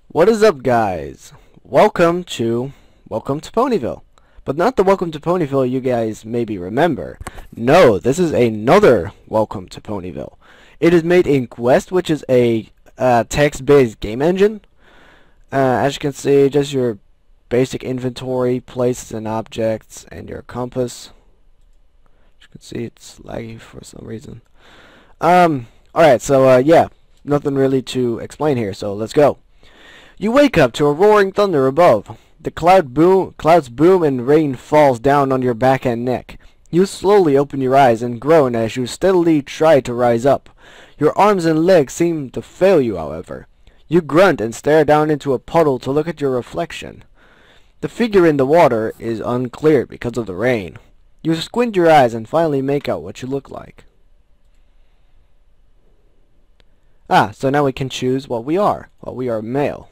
What is up, guys? Welcome to Ponyville. But not the Welcome to Ponyville you guys maybe remember. No, this is another Welcome to Ponyville. It is made in Quest, which is a text-based game engine. As you can see, just your basic inventory, places and objects, and your compass. As you can see, it's laggy for some reason. Alright, so yeah, nothing really to explain here, so let's go. You wake up to a roaring thunder above. The clouds boom and rain falls down on your back and neck. You slowly open your eyes and groan as you steadily try to rise up. Your arms and legs seem to fail you, however. You grunt and stare down into a puddle to look at your reflection. The figure in the water is unclear because of the rain. You squint your eyes and finally make out what you look like. So now we can choose what we are. Well, we are male.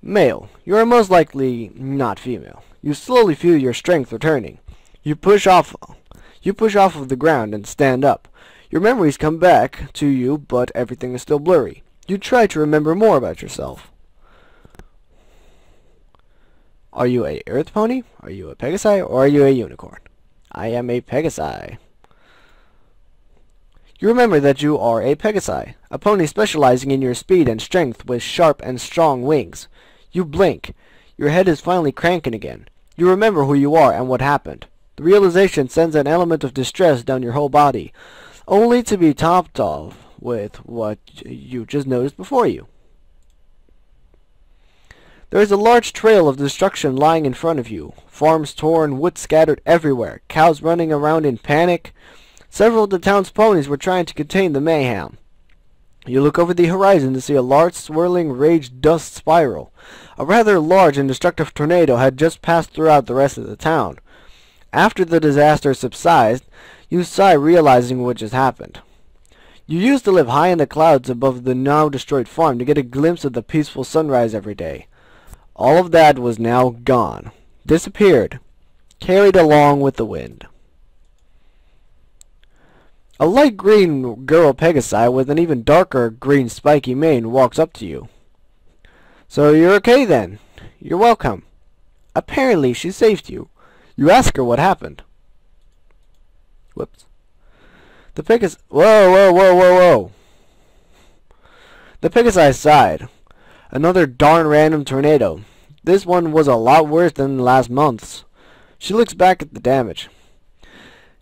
Male. You are most likely not female. You slowly feel your strength returning. You push off of the ground and stand up. Your memories come back to you, but everything is still blurry. You try to remember more about yourself. Are you a earth pony? Are you a Pegasi? Or are you a unicorn? I am a Pegasi. You remember that you are a Pegasi, a pony specializing in your speed and strength with sharp and strong wings. You blink. Your head is finally cranking again. You remember who you are and what happened. The realization sends an element of distress down your whole body, only to be topped off with what you just noticed before you. There is a large trail of destruction lying in front of you. Farms torn, wood scattered everywhere, cows running around in panic. Several of the town's ponies were trying to contain the mayhem. You look over the horizon to see a large swirling rage dust spiral. A rather large and destructive tornado had just passed throughout the rest of the town. After the disaster subsides, you sigh, realizing what just happened. You used to live high in the clouds above the now destroyed farm to get a glimpse of the peaceful sunrise every day. All of that was now gone. Disappeared. Carried along with the wind. A light green girl Pegasi with an even darker green spiky mane walks up to you. So you're okay then. You're welcome. Apparently she saved you. You ask her what happened. Whoops. The Pegasi... Whoa. The Pegasi sighed. Another darn random tornado. This one was a lot worse than last month's. She looks back at the damage.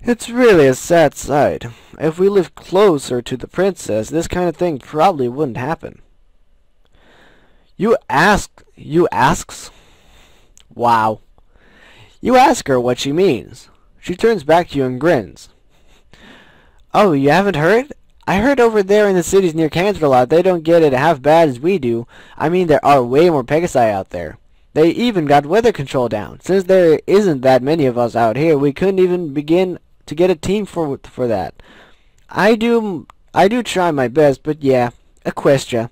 It's really a sad sight. If we lived closer to the princess, this kind of thing probably wouldn't happen. You asks? Wow. You ask her what she means. She turns back to you and grins. Oh, you haven't heard? I heard over there in the cities near Canterlot they don't get it half bad as we do. I mean, there are way more Pegasi out there. They even got weather control down. Since there isn't that many of us out here, we couldn't even begin to get a team for that. I do try my best, but yeah, Equestria.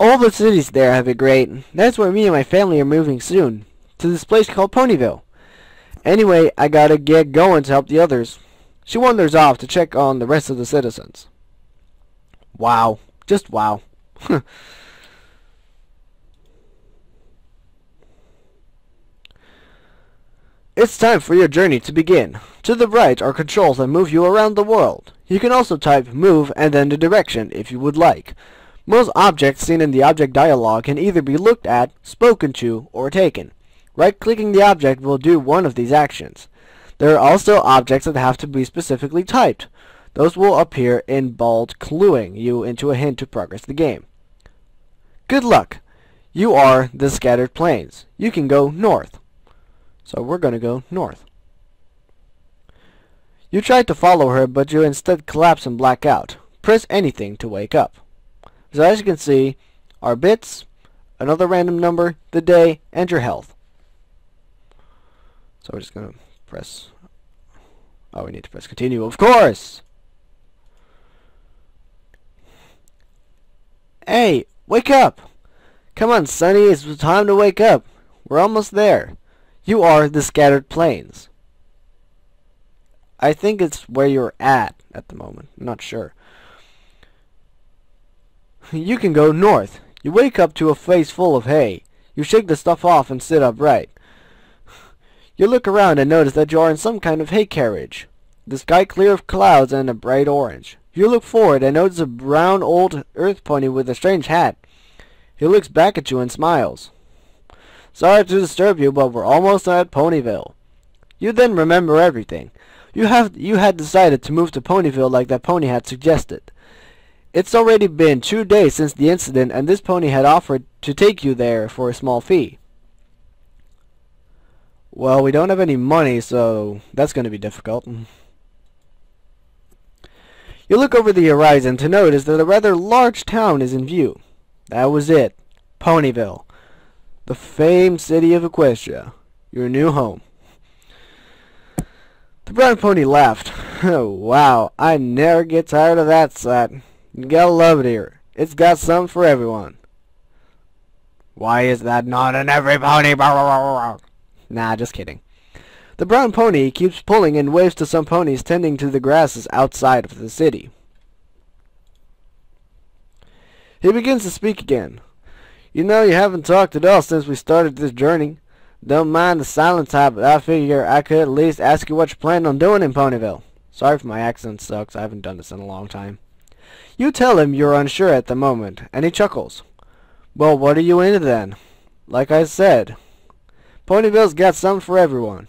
All the cities there have it great. That's where me and my family are moving soon, to this place called Ponyville. Anyway, I gotta get going to help the others. She wanders off to check on the rest of the citizens. Wow. Just wow. It's time for your journey to begin. To the right are controls that move you around the world. You can also type move and then the direction if you would like. Most objects seen in the object dialog can either be looked at, spoken to, or taken. Right-clicking the object will do one of these actions. There are also objects that have to be specifically typed. Those will appear in bold, cluing you into a hint to progress the game. Good luck! You are the Scattered Plains. You can go north. So we're going to go north. You try to follow her, but you instead collapse and black out. Press anything to wake up. So as you can see, our bits, another random number, the day, and your health. So we're just going to press... Oh, we need to press continue, of course! Hey, wake up! Come on, Sonny, it's time to wake up. We're almost there. You are the Scattered Plains. I think it's where you're at the moment. I'm not sure. You can go north. You wake up to a face full of hay. You shake the stuff off and sit upright. You look around and notice that you are in some kind of hay carriage. The sky clear of clouds and a bright orange. You look forward and notice a brown old earth pony with a strange hat. He looks back at you and smiles. Sorry to disturb you, but we're almost at Ponyville. You then remember everything. You had decided to move to Ponyville like that pony had suggested. It's already been 2 days since the incident, and this pony had offered to take you there for a small fee. Well, we don't have any money, so that's going to be difficult. You look over the horizon to notice that a rather large town is in view. That was it. Ponyville. The famed city of Equestria. Your new home. The brown pony laughed. Oh, wow, I never get tired of that sight. You gotta love it here. It's got something for everyone. Why is that not in every pony? Nah, just kidding. The brown pony keeps pulling and waves to some ponies tending to the grasses outside of the city. He begins to speak again. You know, you haven't talked at all since we started this journey. Don't mind the silent type, but I figure I could at least ask you what you plan on doing in Ponyville. Sorry if my accent sucks. I haven't done this in a long time. You tell him you're unsure at the moment, and he chuckles. Well, what are you into then? Like I said, Ponyville's got something for everyone.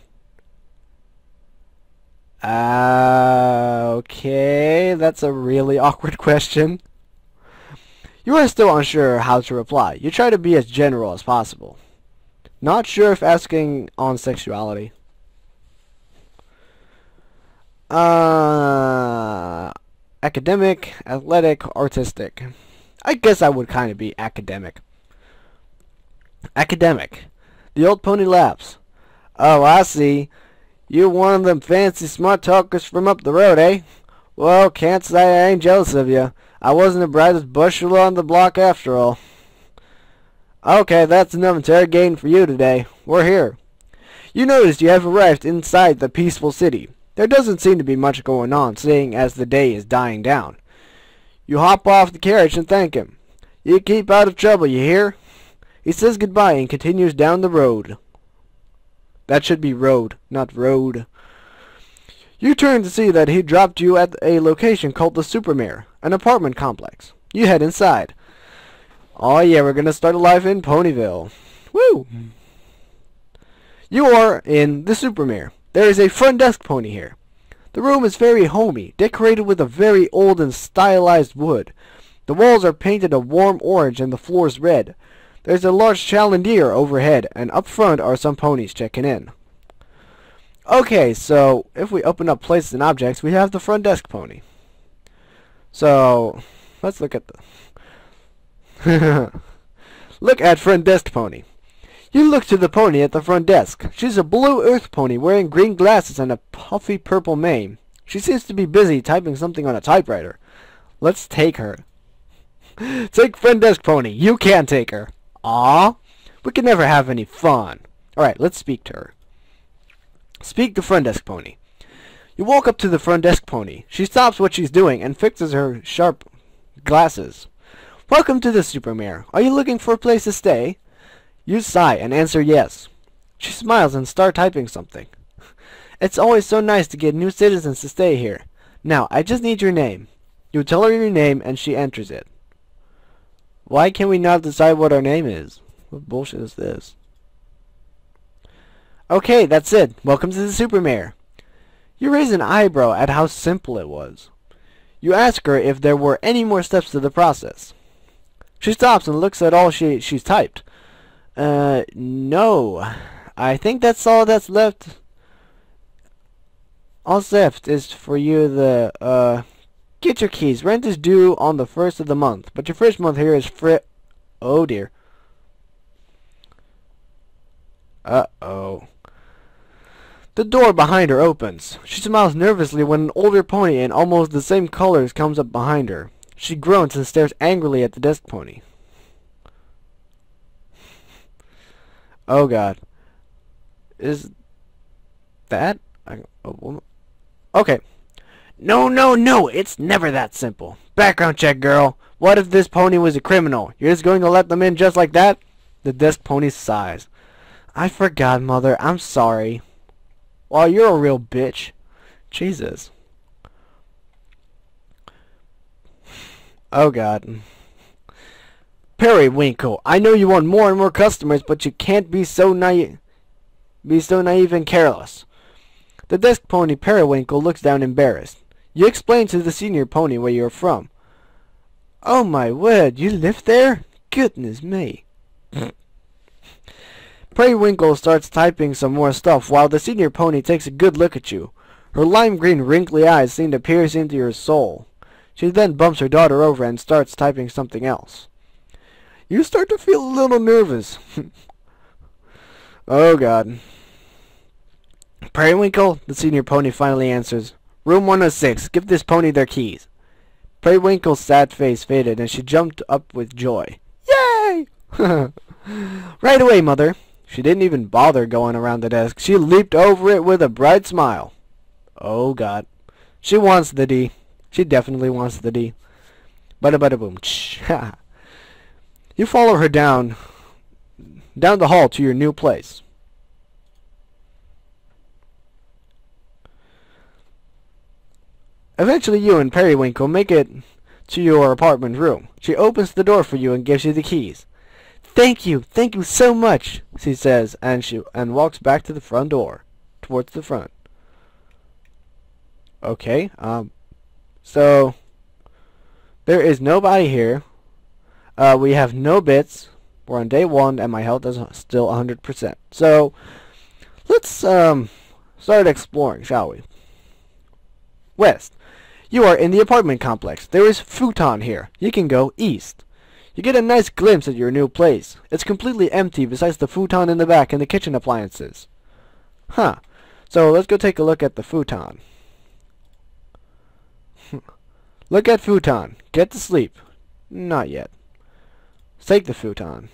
Okay, that's a really awkward question. You are still unsure how to reply. You try to be as general as possible. Not sure if asking on sexuality. Academic, athletic, artistic. I guess I would kind of be academic. Academic. The old pony laughs. Oh, I see. You're one of them fancy smart talkers from up the road, eh? Well, can't say I ain't jealous of you. I wasn't the brightest bushel on the block after all. Okay, that's enough interrogating for you today. We're here. You notice you have arrived inside the peaceful city. There doesn't seem to be much going on, seeing as the day is dying down. You hop off the carriage and thank him. You keep out of trouble, you hear? He says goodbye and continues down the road. That should be road, not road. You turn to see that he dropped you at a location called the Supermare, an apartment complex. You head inside. Oh yeah, we're gonna start a life in Ponyville. Woo! You are in the Supermare. There is a front desk pony here. The room is very homey, decorated with a very old and stylized wood. The walls are painted a warm orange and the floors red. There's a large chandelier overhead, and up front are some ponies checking in. Okay, so if we open up places and objects, we have the front desk pony. So let's look at the look at front desk pony. You look to the pony at the front desk. She's a blue earth pony wearing green glasses and a puffy purple mane. She seems to be busy typing something on a typewriter. Let's take her. Take front desk pony. You can't take her. Aw, we can never have any fun. Alright, let's speak to her. Speak to front desk pony. You walk up to the front desk pony. She stops what she's doing and fixes her sharp glasses. Welcome to the Supermare. Are you looking for a place to stay? You sigh and answer yes. She smiles and starts typing something. It's always so nice to get new citizens to stay here. Now, I just need your name. You tell her your name and she enters it. Why can we not decide what our name is? What bullshit is this? Okay, that's it. Welcome to the Supermare. You raise an eyebrow at how simple it was. You ask her if there were any more steps to the process. She stops and looks at all she's typed. No. I think that's all that's left. All left is for you get your keys. Rent is due on the 1st of the month, but your first month here is free. Oh dear. Uh-oh. The door behind her opens. She smiles nervously when an older pony in almost the same colors comes up behind her. She groans and stares angrily at the desk pony. Oh god. Is that a woman? Okay. No, it's never that simple. Background check, girl. What if this pony was a criminal? You're just going to let them in just like that? The desk pony sighs. I forgot, Mother. I'm sorry. Well, you're a real bitch. Jesus. Oh, God. Periwinkle, I know you want more and more customers, but you can't be so naive and careless. The desk pony Periwinkle looks down embarrassed. You explain to the senior pony where you're from. Oh my word, you live there? Goodness me. Periwinkle starts typing some more stuff while the senior pony takes a good look at you. Her lime green wrinkly eyes seem to pierce into your soul. She then bumps her daughter over and starts typing something else. You start to feel a little nervous. Oh God. Periwinkle, the senior pony finally answers. Room 106, give this pony their keys. Periwinkle's sad face faded and she jumped up with joy. Yay! Right away, Mother. She didn't even bother going around the desk. She leaped over it with a bright smile. Oh God. She wants the D. She definitely wants the D. Bada bada boom. You follow her down the hall to your new place. Eventually you and Periwinkle make it to your apartment room. She opens the door for you and gives you the keys. Thank you so much, she says, and walks back to the front door, towards the front. Okay, so there is nobody here. We have no bits. We're on day 1 and my health is still 100%. So let's start exploring, shall we? West. You are in the apartment complex. There is futon here. You can go east. You get a nice glimpse at your new place. It's completely empty besides the futon in the back and the kitchen appliances. Huh. So let's go take a look at the futon. Look at futon. Get to sleep. Not yet. Take the futon.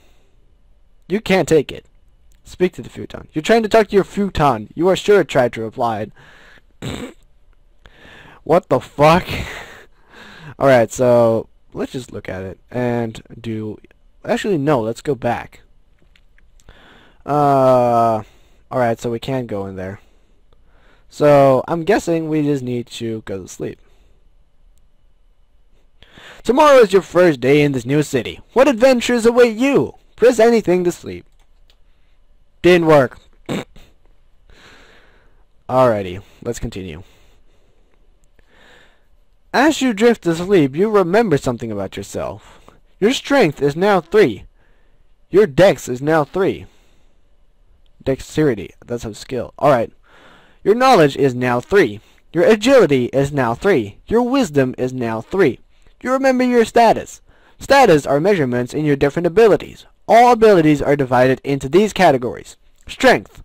You can't take it. Speak to the futon. You're trying to talk to your futon. You are sure, tried to reply. What the fuck? Alright, so let's just look at it and do... Actually, no, let's go back. Alright, so we can't go in there. So, I'm guessing we just need to go to sleep. Tomorrow is your first day in this new city. What adventures await you? Press anything to sleep. Didn't work. Alrighty, let's continue. As you drift to sleep, you remember something about yourself. Your strength is now 3. Your dex is now 3. Dexterity, that's a skill. Alright. Your knowledge is now 3. Your agility is now 3. Your wisdom is now 3. You remember your status. Status are measurements in your different abilities. All abilities are divided into these categories. Strength.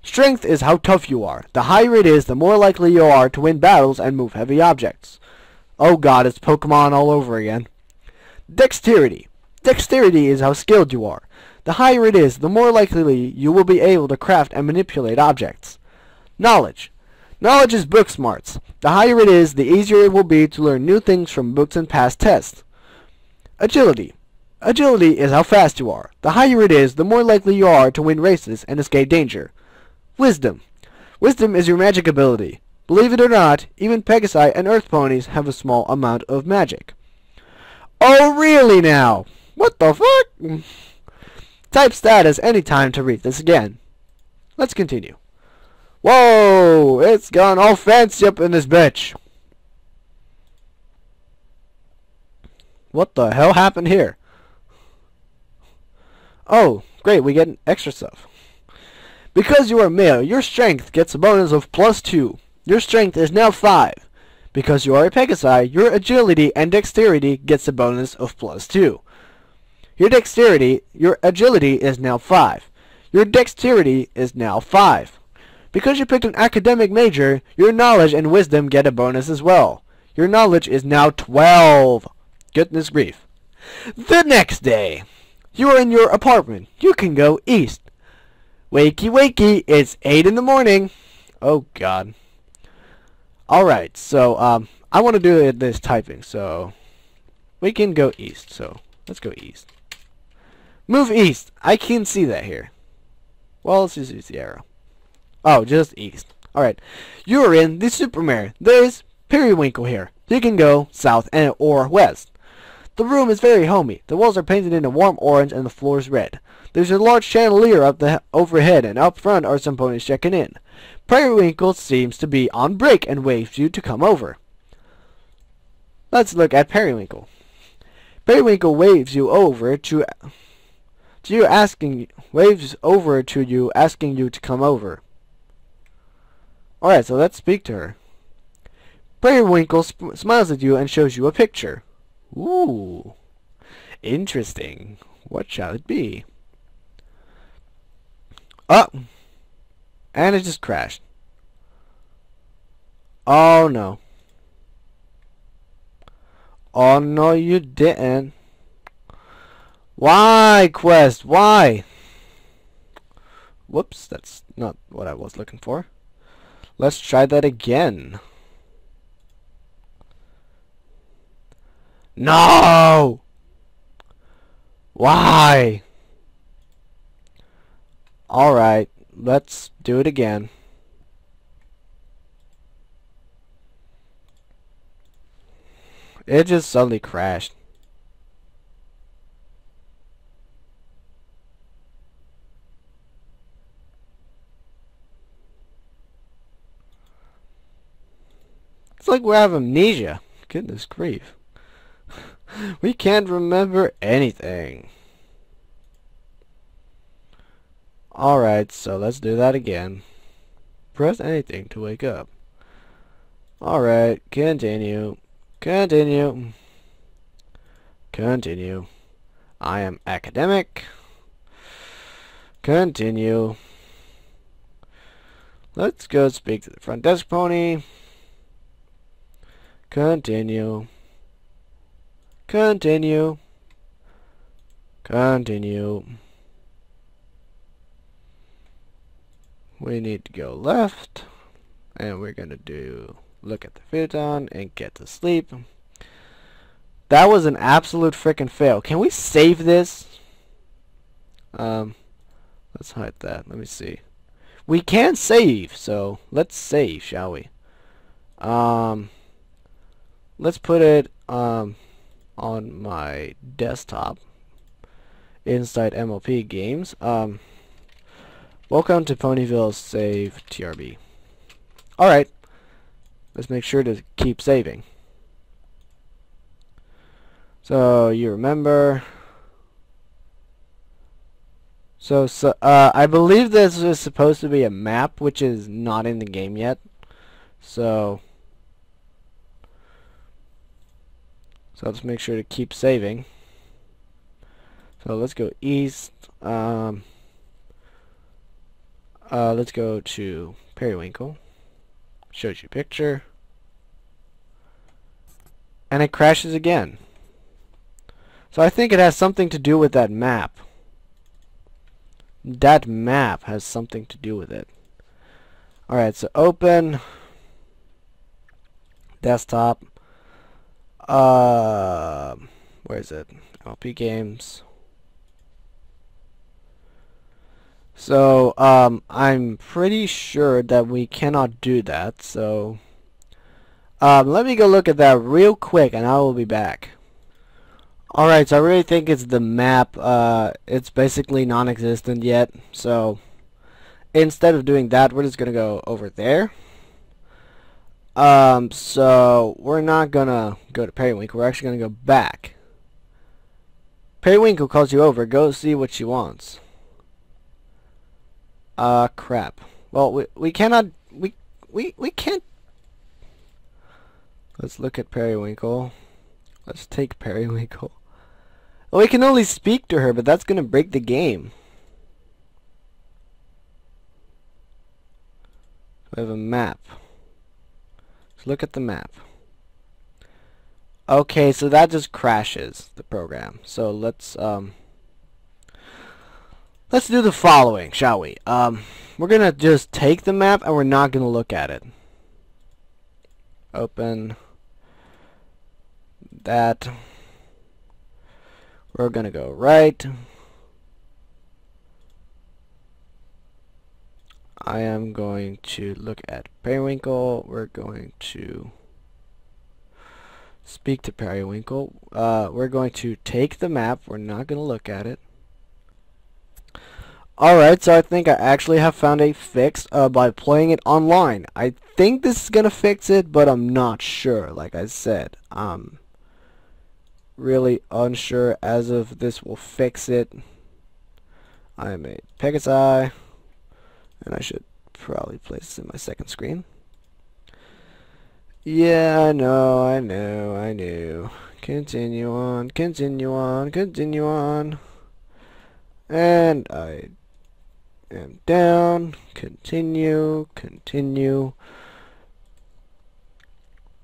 Strength is how tough you are. The higher it is, the more likely you are to win battles and move heavy objects. Oh God, it's Pokemon all over again. Dexterity. Dexterity is how skilled you are. The higher it is, the more likely you will be able to craft and manipulate objects. Knowledge. Knowledge is book smarts. The higher it is, the easier it will be to learn new things from books and past tests. Agility. Agility is how fast you are. The higher it is, the more likely you are to win races and escape danger. Wisdom. Wisdom is your magic ability. Believe it or not, even Pegasi and Earth Ponies have a small amount of magic. Oh really now? What the fuck? Type status anytime to read this again. Let's continue. Whoa! It's gone all fancy up in this bitch. What the hell happened here? Oh, great, we get extra stuff. Because you are male, your strength gets a bonus of +2. Your strength is now 5. Because you are a Pegasi, your agility and dexterity gets a bonus of +2. Your agility is now 5. Your dexterity is now 5. Because you picked an academic major, your knowledge and wisdom get a bonus as well. Your knowledge is now 12. Goodness grief. The next day. You are in your apartment. You can go east. Wakey wakey, it's 8 in the morning. Oh God. Alright, so I want to do this typing, so we can go east, so let's go east. Move east! I can see that here. Well, let's just use the arrow. Oh, just east. Alright. You are in the Supermare. There's Periwinkle here. You can go south and or west. The room is very homey. The walls are painted in a warm orange and the floor is red. There's a large chandelier up the overhead, and up front are some ponies checking in. Periwinkle seems to be on break and waves you to come over. Let's look at Periwinkle. Periwinkle waves you over to you asking you to come over. Alright, so let's speak to her. Periwinkle smiles at you and shows you a picture. Ooh, interesting. What shall it be? Oh, and it just crashed. Oh no. Oh no, you didn't. Why, quest? Why? Whoops, that's not what I was looking for. Let's try that again. No! Why? Alright, let's do it again. It just suddenly crashed. It's like we have amnesia. Goodness grief. We can't remember anything. Alright, so let's do that again. Press anything to wake up. Alright, continue. Continue. Continue. I am academic. Continue. Let's go speak to the front desk pony. Continue. Continue. Continue. We need to go left, and we're gonna look at the futon and get to sleep. That was an absolute frickin' fail. Can we save this? Let's hide that. Let me see. We can save, so let's save, shall we? Let's put it on my desktop inside MLP games. Welcome to Ponyville save TRB. Alright, let's make sure to keep saving. So you remember. So I believe this is supposed to be a map, which is not in the game yet. So let's make sure to keep saving. So let's go east. Let's go to Periwinkle. Shows you picture. And it crashes again. So I think it has something to do with that map. That map has something to do with it. Alright, so open desktop. Where is it? LP games. So I'm pretty sure that we cannot do that, so let me go look at that real quick and I will be back. Alright, so I really think it's the map. It's basically non-existent yet, so instead of doing that, we're just gonna go over there. So we're not gonna go to Periwinkle, we're actually gonna go back. Periwinkle calls you over, go see what she wants. Crap. Well, we cannot, we can't. Let's look at Periwinkle. Let's take Periwinkle. Well, we can only speak to her, but that's gonna break the game. We have a map. Let's look at the map. Okay, so that just crashes the program. So let's do the following, shall we? We're gonna just take the map and we're not gonna look at it. Open that. We're gonna go right. I am going to look at Periwinkle. We're going to speak to Periwinkle. We're going to take the map. We're not going to look at it. Alright, so I think I actually have found a fix by playing it online. I think this is going to fix it, but I'm not sure. Like I said, I'm really unsure as if this will fix it. I made Pegasi, and I should probably place this in my second screen. Yeah, I know. Continue on, continue on, continue on. And I am down. Continue, continue.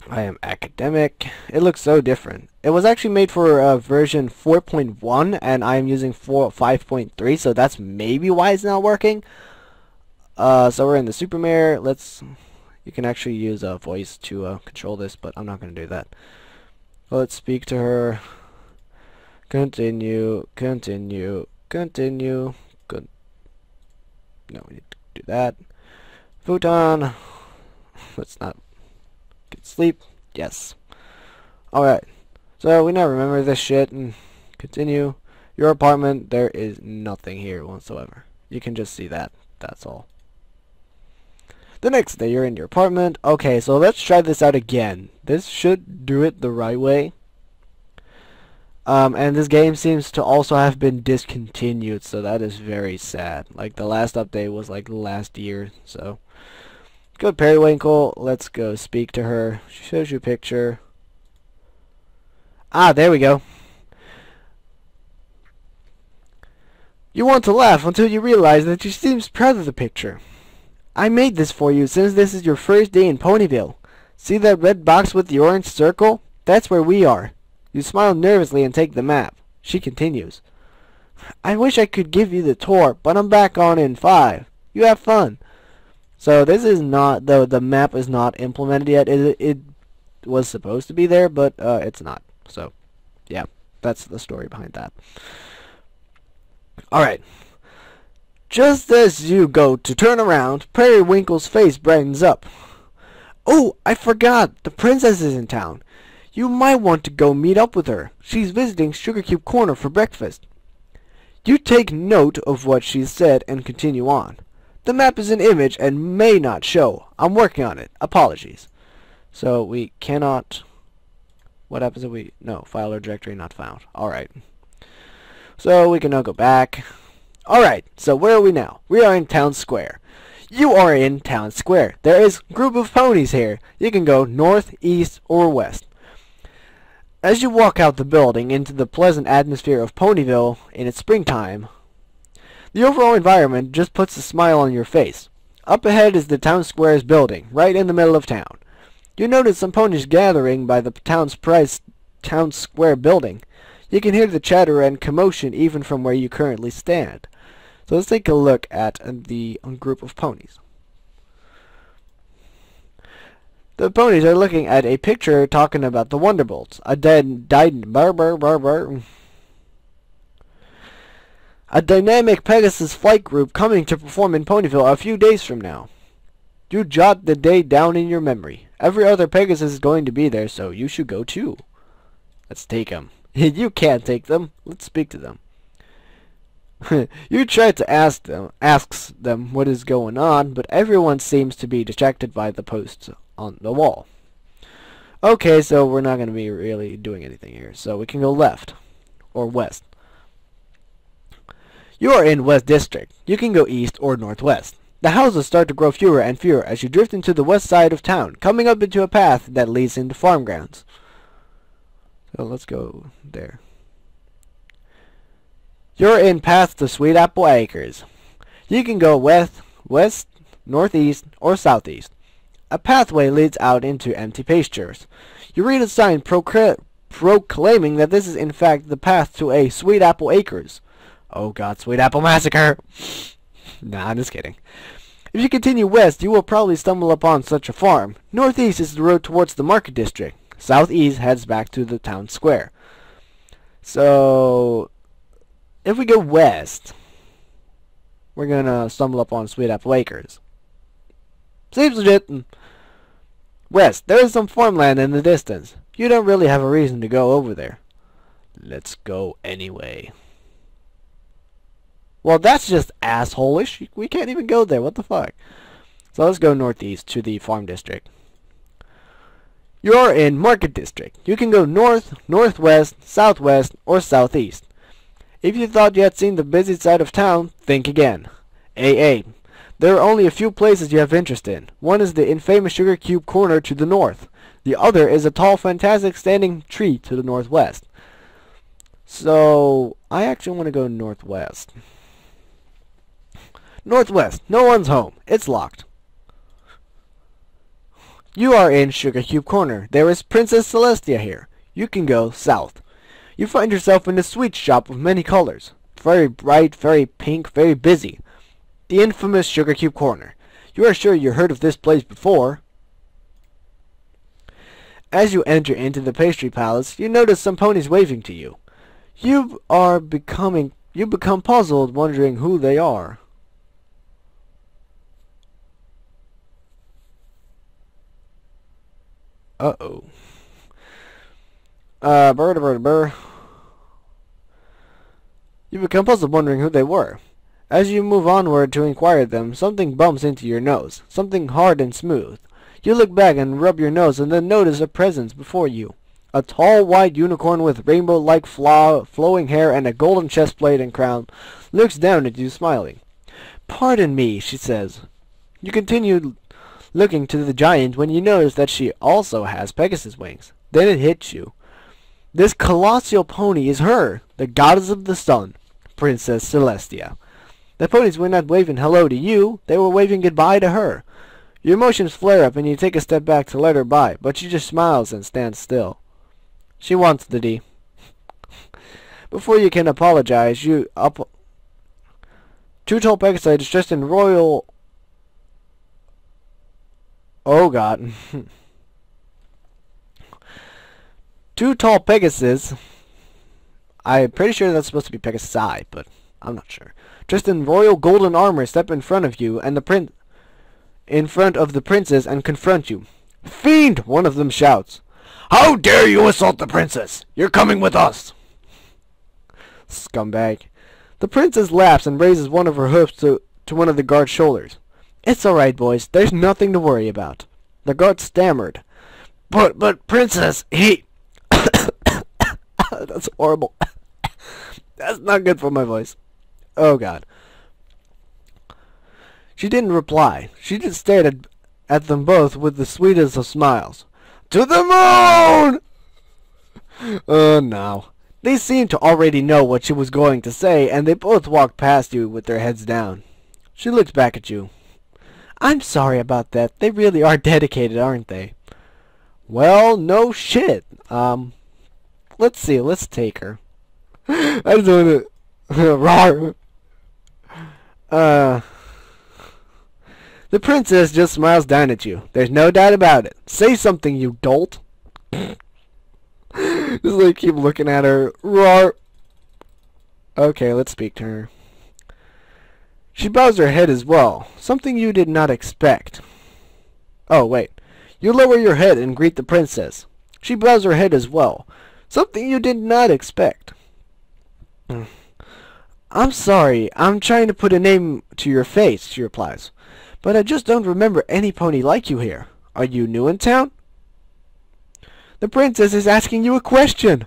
I am academic. It looks so different. It was actually made for version 4.1, and I am using 5.3, so that's maybe why it's not working. So we're in the Supermare. You can actually use a voice to control this, but I'm not going to do that. Let's speak to her. Continue, continue, continue. Good. No, we need to do that. Futon. Let's not get sleep. Yes. Alright. So we now remember this shit and continue. Your apartment, there is nothing here whatsoever. You can just see that. That's all. The next day you're in your apartment. Okay, so let's try this out again. This should do it the right way. And this game seems to also have been discontinued, so that is very sad. Like, the last update was like last year, so. Go to Periwinkle. Let's go speak to her. She shows you a picture. Ah, there we go. You want to laugh until you realize that she seems proud of the picture. I made this for you since this is your first day in Ponyville. See that red box with the orange circle? That's where we are. You smile nervously and take the map. She continues. I wish I could give you the tour, but I'm back on in 5. You have fun. So this is not, the map is not implemented yet. It was supposed to be there, but it's not. So, yeah, that's the story behind that. Alright. Just as you go to turn around, Periwinkle's face brightens up. Oh, I forgot. The princess is in town. You might want to go meet up with her. She's visiting Sugar Cube Corner for breakfast. You take note of what she said and continue on. The map is an image and may not show. I'm working on it. Apologies. So we cannot... What happens if we... No, file or directory not found. Alright. So we can now go back. Alright, so where are we now? We are in Town Square. You are in Town Square. There is a group of ponies here. You can go north, east, or west. As you walk out the building into the pleasant atmosphere of Ponyville in its springtime, the overall environment just puts a smile on your face. Up ahead is the Town Square's building, right in the middle of town. You notice some ponies gathering by the Town Square building. You can hear the chatter and commotion even from where you currently stand. So let's take a look at the group of ponies. The ponies are looking at a picture talking about the Wonderbolts, a dynamic Pegasus flight group coming to perform in Ponyville a few days from now. You jot the day down in your memory. Every other Pegasus is going to be there, so you should go too. Let's take them. You can't take them. Let's speak to them. You try to ask them what is going on, but everyone seems to be distracted by the posts on the wall. Okay, so we're not going to be really doing anything here. So we can go left or west. You are in West District. You can go east or northwest. The houses start to grow fewer and fewer as you drift into the west side of town, coming up into a path that leads into farm grounds. So let's go there. You're in Path to Sweet Apple Acres. You can go west, northeast, or southeast. A pathway leads out into empty pastures. You read a sign proclaiming that this is in fact the path to a Sweet Apple Acres. Oh god, Sweet Apple Massacre! Nah, I'm just kidding. If you continue west, you will probably stumble upon such a farm. Northeast is the road towards the Market District. Southeast heads back to the town square. So, if we go west, we're gonna stumble up on Sweet Apple Acres. Seems legit. West, there is some farmland in the distance. You don't really have a reason to go over there. Let's go anyway. Well, that's just asshole-ish. We can't even go there. What the fuck? So let's go northeast to the farm district. You're in Market District. You can go north, northwest, southwest, or southeast. If you thought you had seen the busy side of town, think again. AA. There are only a few places you have interest in. One is the infamous Sugar Cube Corner to the north. The other is a tall, fantastic standing tree to the northwest. So, I actually want to go northwest. Northwest. No one's home. It's locked. You are in Sugar Cube Corner. There is Princess Celestia here. You can go south. You find yourself in a sweet shop of many colors. Very bright, very pink, very busy. The infamous Sugar Cube Corner. You are sure you heard of this place before. As you enter into the pastry palace, you notice some ponies waving to you. You become puzzled, wondering who they are. Uh-oh. Burr. You become puzzled, wondering who they were. As you move onward to inquire them, something bumps into your nose. Something hard and smooth. You look back and rub your nose and then notice a presence before you. A tall white unicorn with rainbow-like flowing hair and a golden chestplate and crown looks down at you smiling. Pardon me, she says. You continue looking to the giant when you notice that she also has Pegasus wings. Then it hits you. This colossal pony is her, the goddess of the sun, Princess Celestia. The ponies were not waving hello to you, they were waving goodbye to her. Your emotions flare up and you take a step back to let her by, but she just smiles and stands still. She wants the D. Before you can apologize, two tall Pegasites dressed in royal... Oh god. Two tall Pegasus. I'm pretty sure that's supposed to be Pegasi, but I'm not sure. Dressed in royal golden armor, step in front of you and in front of the princess and confront you. Fiend! One of them shouts. How dare you assault the princess? You're coming with us! Scumbag. The princess laughs and raises one of her hooves to one of the guard's shoulders. It's alright, boys. There's nothing to worry about. The guard stammered. But princess, he... That's horrible. That's not good for my voice. Oh god. She didn't reply. She just stared at them both with the sweetest of smiles. To the moon! Oh no. They seemed to already know what she was going to say, and they both walked past you with their heads down. She looked back at you. I'm sorry about that. They really are dedicated, aren't they? Well, no shit. Let's see. Let's take her. I just want to... Rawr. The princess just smiles down at you. There's no doubt about it. Say something, you dolt. Just like keep looking at her. Rawr. Okay, let's speak to her. She bows her head as well. Something you did not expect. Oh, wait. You lower your head and greet the princess. She bows her head as well. Something you did not expect. I'm sorry. I'm trying to put a name to your face, she replies. But I just don't remember any pony like you here. Are you new in town? The princess is asking you a question.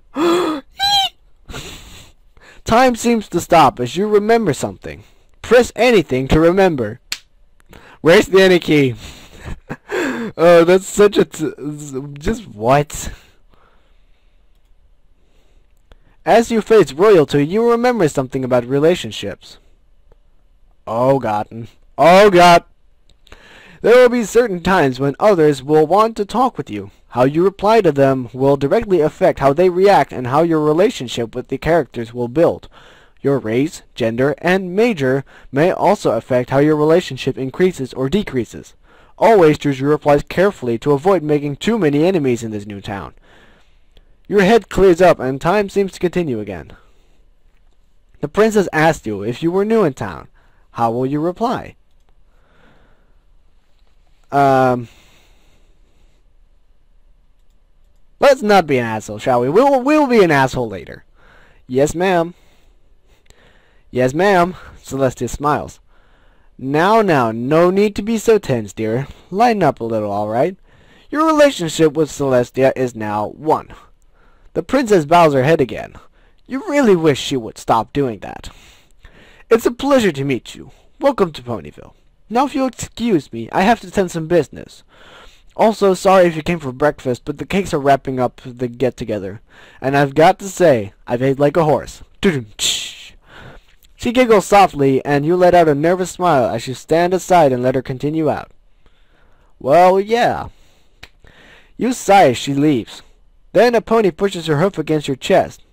Time seems to stop as you remember something. Press anything to remember. Where's the any key? Oh, that's such a... just what? As you face royalty, you remember something about relationships. Oh god. Oh god. There will be certain times when others will want to talk with you. How you reply to them will directly affect how they react and how your relationship with the characters will build. Your race, gender, and major may also affect how your relationship increases or decreases. Always choose your replies carefully to avoid making too many enemies in this new town. Your head clears up and time seems to continue again. The princess asked you if you were new in town. How will you reply? Let's not be an asshole, shall we? We'll be an asshole later. Yes, ma'am. Yes, ma'am. Celestia smiles. Now, no need to be so tense, dear. Lighten up a little, all right? Your relationship with Celestia is now 1. The princess bows her head again. You really wish she would stop doing that. It's a pleasure to meet you. Welcome to Ponyville. Now, if you'll excuse me, I have to attend some business. Also, sorry if you came for breakfast, but the cakes are wrapping up the get-together. And I've got to say, I've ate like a horse. She giggles softly, and you let out a nervous smile as you stand aside and let her continue out. Well, yeah. You sigh as she leaves. Then a pony pushes her hoof against your chest.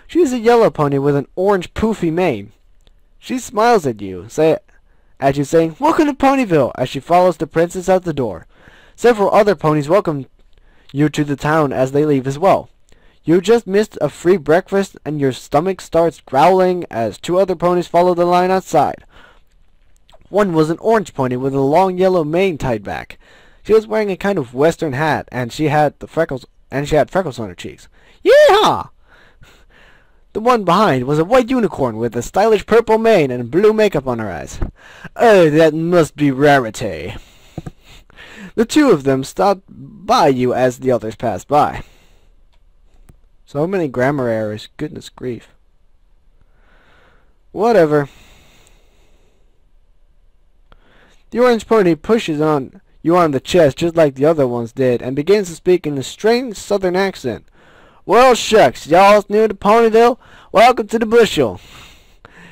She is a yellow pony with an orange poofy mane. She smiles at you, saying, "Welcome to Ponyville," as she follows the princess out the door. Several other ponies welcome you to the town as they leave as well. You just missed a free breakfast and your stomach starts growling as 2 other ponies follow the line outside. One was an orange pony with a long yellow mane tied back. She was wearing a kind of western hat and she had freckles on her cheeks. Yeehaw! The one behind was a white unicorn with a stylish purple mane and blue makeup on her eyes. Oh, that must be Rarity. The 2 of them stopped by you as the others passed by. So many grammar errors. Goodness grief. Whatever. The orange pony pushes on you on the chest just like the other ones did and begins to speak in a strange southern accent. Well, shucks, y'all's new to Ponyville? Welcome to the bushel.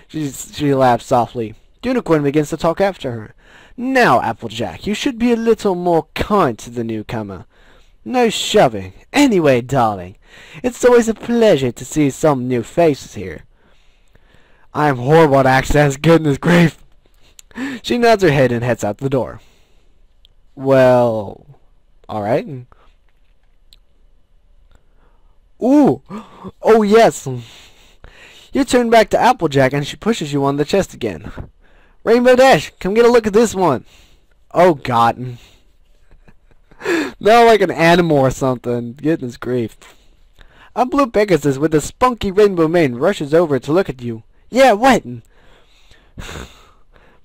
She laughs softly. The unicorn begins to talk after her. Now, Applejack, you should be a little more kind to the newcomer. No shoving. Anyway, darling, it's always a pleasure to see some new faces here. I'm horrible at accents, goodness grief. She nods her head and heads out the door. Well, alright. Ooh! Oh, yes! You turn back to Applejack and she pushes you on the chest again. Rainbow Dash, come get a look at this one. Oh, God. No, like an animal or something. Goodness grief. A blue Pegasus with a spunky rainbow mane rushes over to look at you. Yeah, what?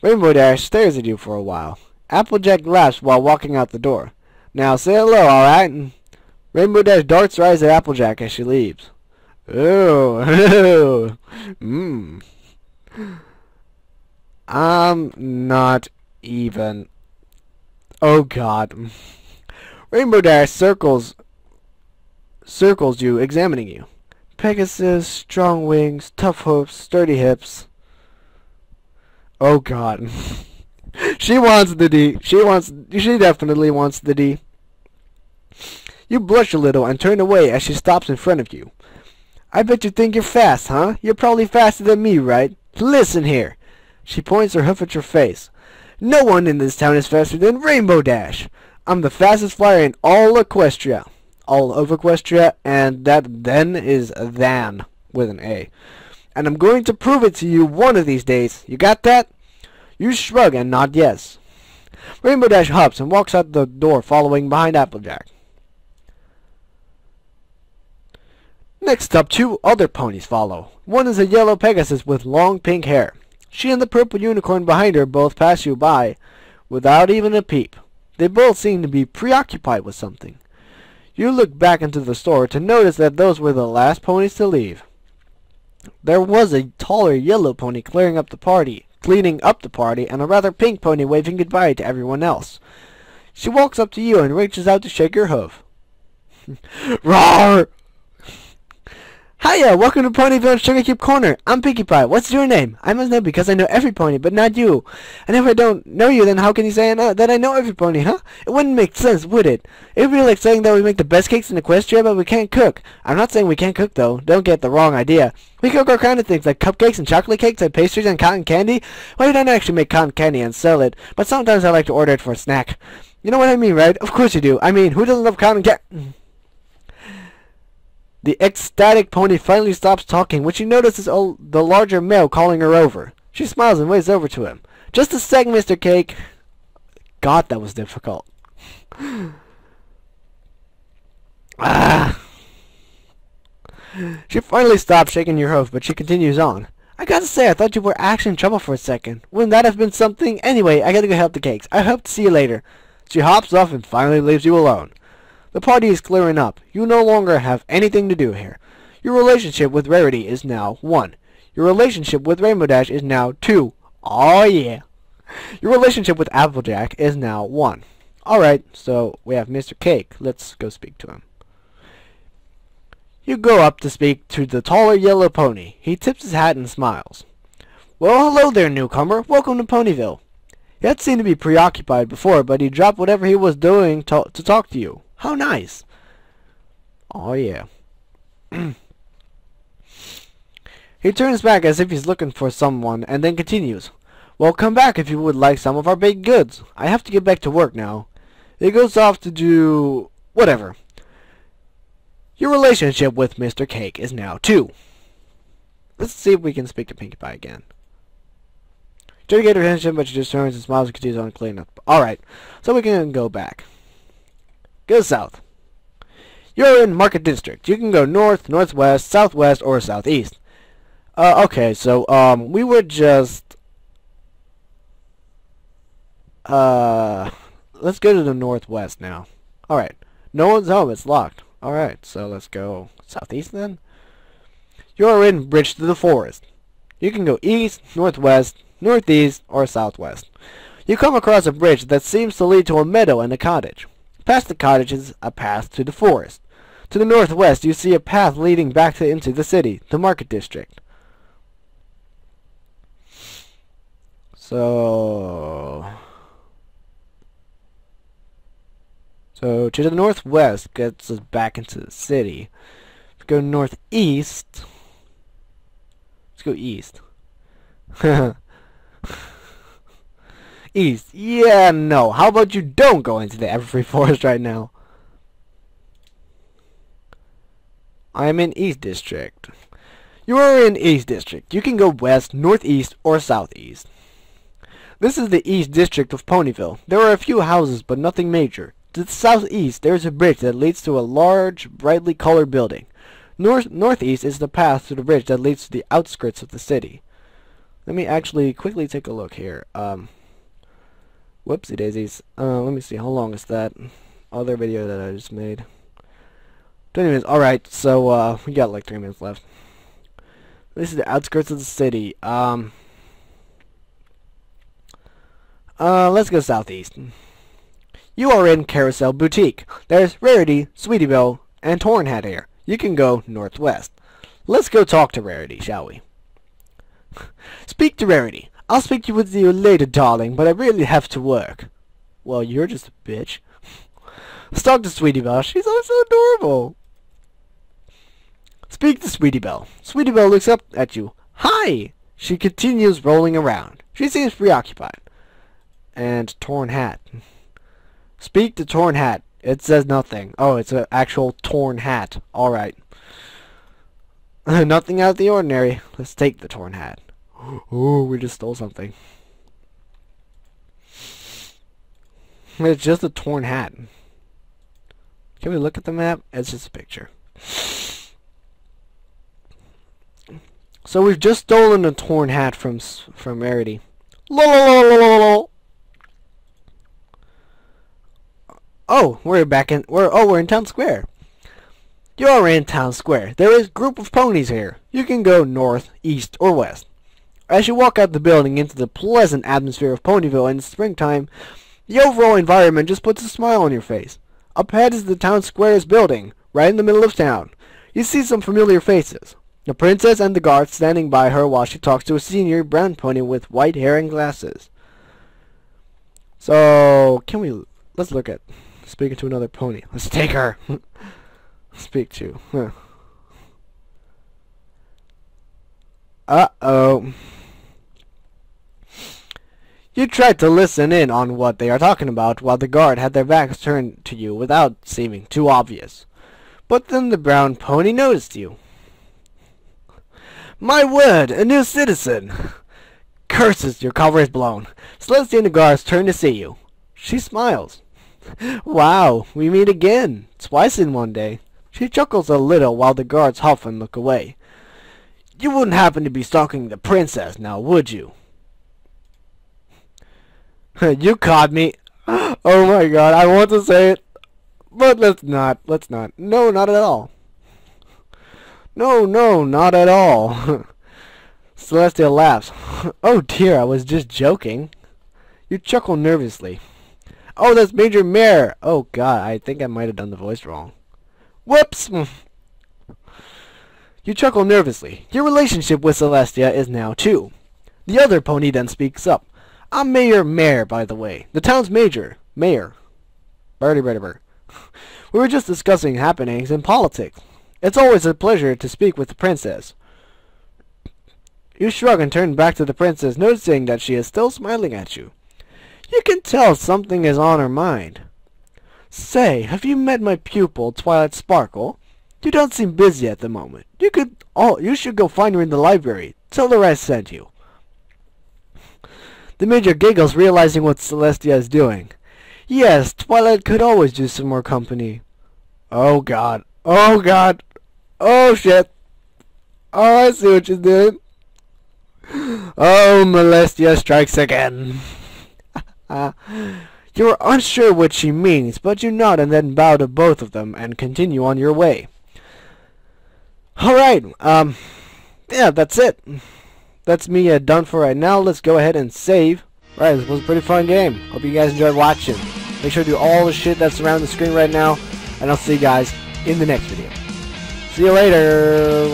Rainbow Dash stares at you for a while. Applejack laughs while walking out the door. Now say hello, alright? Rainbow Dash darts her eyes at Applejack as she leaves. Ooh. I'm not even. Oh, God. Rainbow Dash circles you, examining you. Pegasus, strong wings, tough hooves, sturdy hips. Oh, God. She wants the D. She definitely wants the D. You blush a little and turn away as she stops in front of you. I bet you think you're fast, huh? You're probably faster than me, right? Listen here. She points her hoof at your face. No one in this town is faster than Rainbow Dash. I'm the fastest flyer in all Equestria. All of Equestria, and that then is than with an A. And I'm going to prove it to you one of these days. You got that? You shrug and nod yes. Rainbow Dash hops and walks out the door following behind Applejack. Next up, 2 other ponies follow. One is a yellow Pegasus with long pink hair. She and the purple unicorn behind her both pass you by without even a peep. They both seem to be preoccupied with something. You look back into the store to notice that those were the last ponies to leave. There was a taller yellow pony cleaning up the party, and a rather pink pony waving goodbye to everyone else. She walks up to you and reaches out to shake your hoof. Roar! Hiya, welcome to Ponyville and Sugar Cube Corner. I'm Pinkie Pie. What's your name? I must know because I know every pony, but not you. And if I don't know you, then how can you say that I know every pony, huh? It wouldn't make sense, would it? It would be like saying that we make the best cakes in Equestria, but we can't cook. I'm not saying we can't cook, though. Don't get the wrong idea. We cook all kind of things, like cupcakes and chocolate cakes and pastries and cotton candy. Well, we don't actually make cotton candy and sell it, but sometimes I like to order it for a snack. You know what I mean, right? Of course you do. I mean, who doesn't love cotton candy? The ecstatic pony finally stops talking when she notices the larger male calling her over. She smiles and waves over to him. Just a sec, Mr. Cake. God, that was difficult. She finally stops shaking your hoof, but she continues on. I gotta say, I thought you were actually in trouble for a second. Wouldn't that have been something? Anyway, I gotta go help the Cakes. I hope to see you later. She hops off and finally leaves you alone. The party is clearing up. You no longer have anything to do here. Your relationship with Rarity is now 1. Your relationship with Rainbow Dash is now 2. Oh yeah. Your relationship with Applejack is now 1. Alright, so we have Mr. Cake. Let's go speak to him. You go up to speak to the taller yellow pony. He tips his hat and smiles. Well, hello there, newcomer. Welcome to Ponyville. He had seemed to be preoccupied before, but he dropped whatever he was doing to talk to you. How nice. Oh yeah. He turns back as if he's looking for someone, and then continues. Well, come back if you would like some of our baked goods. I have to get back to work now. He goes off to do whatever. Your relationship with Mr. Cake is now 2. Let's see if we can speak to Pinkie Pie again. Try to get her attention, but she just turns and smiles and continues on cleaning up. Alright, so we can go back. Go south. You're in Market District. You can go north, northwest, southwest, or southeast. Okay, so, we were just... let's go to the northwest now. Alright, no one's home, it's locked. Alright, so let's go southeast then. You're in Bridge to the Forest. You can go east, northwest, northeast, or southwest. You come across a bridge that seems to lead to a meadow and a cottage. Past the cottage is a path to the forest. To the northwest you see a path leading back into the city, the Market District. So to the northwest gets us back into the city. If we go northeast, let's go east. East. Yeah, no. How about you don't go into the Everfree Forest right now? I'm in East District. You are in East District. You can go west, northeast, or southeast. This is the East District of Ponyville. There are a few houses, but nothing major. To the southeast, there is a bridge that leads to a large, brightly colored building. Northeast is the path to the bridge that leads to the outskirts of the city. Let me actually quickly take a look here. Whoopsie daisies. Let me see. How long is that other video that I just made? 20 minutes. Alright, so we got like 3 minutes left. This is the outskirts of the city. Let's go southeast. You are in Carousel Boutique. There's Rarity, Sweetie Belle, and Tornhat here. You can go northwest. Let's go talk to Rarity, shall we? Speak to Rarity. I'll speak to you later, darling, but I really have to work. Well, you're just a bitch. Let's talk to Sweetie Belle. She's also adorable. Speak to Sweetie Belle. Sweetie Belle looks up at you. Hi! She continues rolling around. She seems preoccupied. And Torn Hat. Speak to Torn Hat. It says nothing. Oh, it's an actual torn hat. Alright. Nothing out of the ordinary. Let's take the torn hat. Oh, we just stole something. It's just a torn hat. Can we look at the map? It's just a picture. So we've just stolen a torn hat from Rarity. Lol. Oh, we're in Town Square. You're in Town Square. There is a group of ponies here. You can go north, east, or west. As you walk out the building into the pleasant atmosphere of Ponyville in the springtime, the overall environment just puts a smile on your face. Up ahead is the Town Square's building, right in the middle of town. You see some familiar faces. The princess and the guard standing by her while she talks to a senior brown pony with white hair and glasses. So, let's look at speaking to another pony. Let's take her. Speak to. Huh. Uh-oh. You tried to listen in on what they are talking about while the guard had their backs turned to you without seeming too obvious. But then the brown pony noticed you. My word, a new citizen! Curses, your cover is blown. Celestia and the guards turn to see you. She smiles. Wow, we meet again. Twice in one day. She chuckles a little while the guards huff and look away. You wouldn't happen to be stalking the princess now, would you? You caught me. Oh my god, I want to say it. But let's not. Let's not. No, not at all. No, not at all. Celestia laughs. Oh dear, I was just joking. You chuckle nervously. Oh, that's Major Mare. Oh god, I think I might have done the voice wrong. Whoops! You chuckle nervously. Your relationship with Celestia is now 2. The other pony then speaks up. I'm Mayor Mare, by the way. The town's mayor. Birdie. We were just discussing happenings in politics. It's always a pleasure to speak with the princess. You shrug and turn back to the princess, noticing that she is still smiling at you. You can tell something is on her mind. Say, have you met my pupil, Twilight Sparkle? You don't seem busy at the moment. You should go find her in the library. Tell her I sent you. The Major giggles, realizing what Celestia is doing. Yes, Twilight could always use some more company. Oh god. Oh god. Oh shit. Oh, I see what she's doing. Oh, Celestia strikes again. You are unsure what she means, but you nod and then bow to both of them and continue on your way. Alright, yeah, that's it. That's me done for right now. Let's go ahead and save. Right, this was a pretty fun game. Hope you guys enjoyed watching. Make sure to do all the shit that's around the screen right now, and I'll see you guys in the next video. See you later.